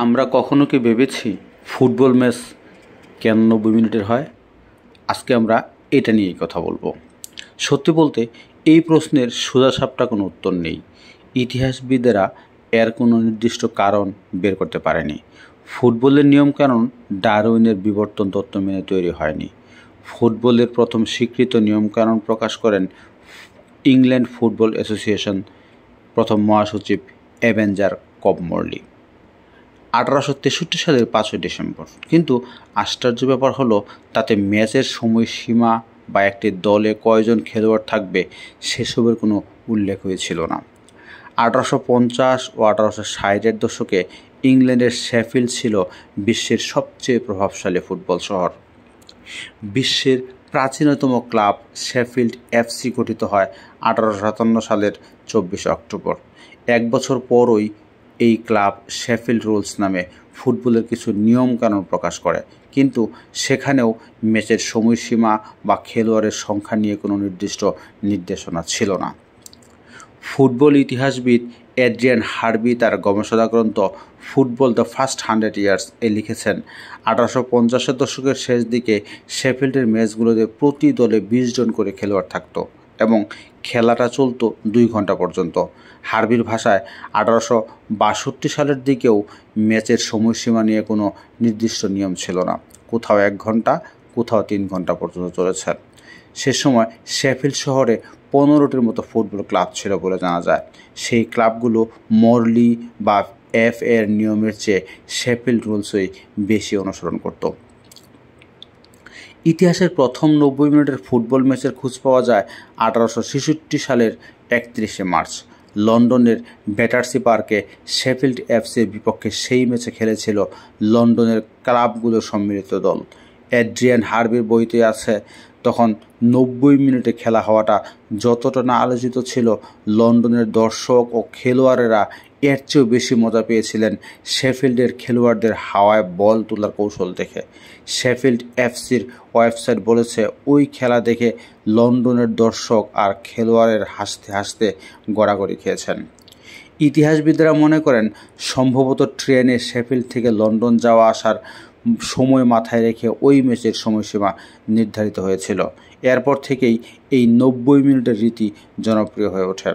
আমরা কখনো কি ভেবেছি ফুটবল ম্যাচ কেন 90 মিনিটের হয়? আজকে আমরা এটা নিয়েই কথা বলবো। সত্যি বলতে এই প্রশ্নের সোজাসাপটা কোনো উত্তর নেই। ইতিহাসবিদেরা এর কোনো নির্দিষ্ট কারণ বের করতে পারেনি। ফুটবলের নিয়মকানুন ডারউইনের বিবর্তন তত্ত্ব মেনে তৈরি হয়নি। ফুটবলের প্রথম স্বীকৃত নিয়মকানুন প্রকাশ করেন ইংল্যান্ড ফুটবল অ্যাসোসিয়েশন প্রথম মহাসচিব অ্যাভেঞ্জার কবমরলি 1863 সালের 5 ডিসেম্বর। কিন্তু আশ্চর্য ব্যাপার হলো তাতে ম্যাচের সময়সীমা বা একটি দলে কয়জন খেলোয়াড় থাকবে সেসবের কোনো উল্লেখ হয়েছিল না। 1850 ও 1860-এর দশকে ইংল্যান্ডের শেফিল্ড ছিল বিশ্বের সবচেয়ে প্রভাবশালী ফুটবল শহর। বিশ্বের প্রাচীনতম ক্লাব শেফিল্ড এফসি গঠিত হয় 1857 সালের 24 অক্টোবর। এক বছর পরই এই ক্লাব শেফিল্ড রুলস নামে ফুটবলের কিছু নিয়মকানুন প্রকাশ করে, কিন্তু সেখানেও ম্যাচের সময়সীমা বা খেলোয়াড়ের সংখ্যা নিয়ে কোনো নির্দিষ্ট নির্দেশনা ছিল না। ফুটবল ইতিহাসবিদ এড্রিয়ান হার্বি তার গবেষণা গ্রন্থ ফুটবল দ্য ফার্স্ট 100 ইয়ার্স এ লিখেছেন, 1850-এর দশকের শেষ দিকে শেফিল্ডের ম্যাচগুলোতে প্রতি দলে 20 জন করে খেলোয়াড় থাকতো এবং খেলাটা চলতো 2 ঘন্টা পর্যন্ত। হার্বির ভাষায় 1862 সালের দিকেও ম্যাচের সময়সীমা নিয়ে কোনো নির্দিষ্ট নিয়ম ছিল না। কোথাও 1 ঘন্টা, কোথাও 3 ঘন্টা পর্যন্ত চলেছে। সে সময় শেফিল্ড শহরে 15টির মতো ফুটবল ক্লাব ছিল বলে জানা যায়। সেই ক্লাবগুলো মরলি বা এফ এর নিয়মের চেয়ে শেফিল্ড রুলসই বেশি অনুসরণ করত। ইতিহাসের প্রথম 90 মিনিটের ফুটবল ম্যাচের খোঁজ পাওয়া যায় 1866 সালের 31 মার্চ। লন্ডনের ব্যাটারসি পার্কে শেফিল্ড এফসির বিপক্ষে সেই ম্যাচে খেলেছিল লন্ডনের ক্লাবগুলোর সম্মিলিত দল। এড্রিয়ান হার্বির বইতে আছে, তখন 90 মিনিটে খেলা হওয়াটা যতটা না আলোচিত ছিল, লন্ডনের দর্শক ও খেলোয়াড়েরা এর চেয়েও বেশি মজা পেয়েছিলেন শেফিল্ডের খেলোয়াড়দের হাওয়ায় বল তোলার কৌশল দেখে। শেফিল্ড এফসির ওয়েবসাইট বলেছে, ওই খেলা দেখে লন্ডনের দর্শক আর খেলোয়াড়ের হাসতে হাসতে গড়াগড়ি খেয়েছেন। ইতিহাসবিদরা মনে করেন সম্ভবত ট্রেনে শেফিল্ড থেকে লন্ডন যাওয়া আসার সময় মাথায় রেখে ওই ম্যাচের সময়সীমা নির্ধারিত হয়েছিল। এরপর থেকেই এই 90 মিনিটের রীতি জনপ্রিয় হয়ে ওঠে।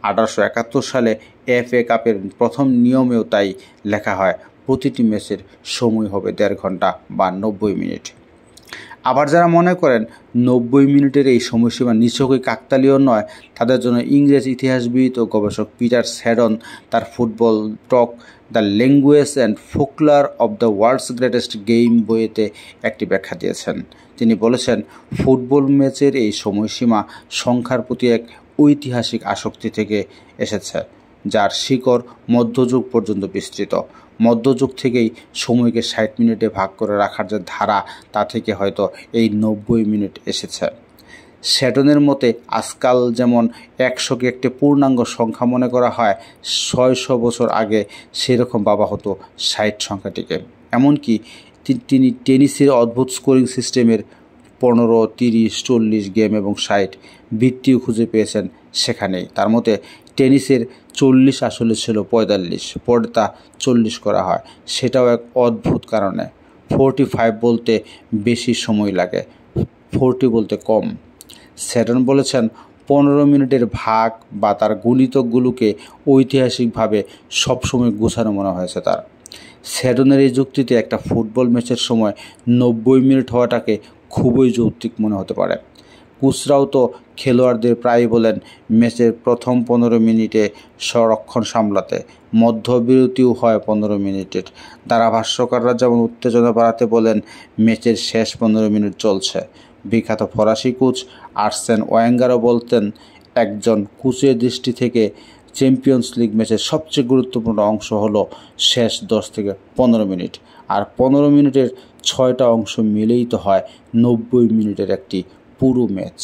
1871 সালে এফএ কাপের প্রথম নিয়মেও তাই লেখা হয়, প্রতিটি ম্যাচের সময় হবে 1.5 ঘন্টা বা 90 মিনিট। আবার যারা মনে করেন 90 মিনিটের এই সময়সীমা নিছকই কাকতালীয় নয়, তাদের জন্য ইংরেজ ইতিহাসবিদ ও গবেষক পিটার স্যাডন তার football talk the language and folklore of the world's greatest game বইতে একটি ব্যাখ্যা দিয়েছেন। তিনি বলেছেন, ফুটবল ম্যাচের এই সময়সীমা সংখ্যার প্রতি এক ঐতিহাসিক আসক্তি থেকে এসেছে, যার শিকড় মধ্যযুগ পর্যন্ত বিস্তৃত। মধ্যযুগ থেকেই সময়কে 60 মিনিটে ভাগ করে রাখার যে ধারা, তা থেকে হয়তো এই 90 মিনিট এসেছে। শ্যাডনের মতে, আজকাল যেমন 100কে একটি পূর্ণাঙ্গ সংখ্যা মনে করা হয়, 600 বছর আগে সেরকম ভাবা হতো 60 সংখ্যাটিকে। এমনকি তিনি টেনিসের অদ্ভুত স্কোরিং সিস্টেমের 15, 30, 40 গেম এবং 60 ভিত্তিও খুঁজে পেয়েছেন সেখানেই। তার মতে টেনিসের 40 আসলে ছিল 45, পরে তা 40 করা হয়, সেটাও এক অদ্ভুত কারণে। 45 বলতে বেশি সময় লাগে, 40 বলতে কম। স্যাডন বলেছেন, 15 মিনিটের ভাগ বা তার গুণিতকগুলোকে ঐতিহাসিকভাবে সবসময় গোছানো মনে হয়েছে তার। স্যাডনের এই যুক্তিতে একটা ফুটবল ম্যাচের সময় 90 মিনিট হওয়াটাকে খুবই যৌক্তিক মনে হতে পারে। কোচরাও তো খেলোয়াড়দের প্রায়ই বলেন ম্যাচের প্রথম 15 মিনিটে সংরক্ষণ সামলাতে, মধ্যবিরতিও হয় 15 মিনিটের। ধারাভাষ্যকাররা যেমন উত্তেজনা বাড়াতে বলেন, ম্যাচের শেষ 15 মিনিট চলছে। বিখ্যাত ফরাসি কোচ আর্সেন ওয়েঙ্গারও বলতেন, একজন কোচের দৃষ্টি থেকে চ্যাম্পিয়ন্স লিগ ম্যাচের সবচেয়ে গুরুত্বপূর্ণ অংশ হলো শেষ 10 থেকে 15 মিনিট, আর 15 মিনিটের 6টা অংশ মিলেই তো হয় 90 মিনিটের একটি পুরো ম্যাচ।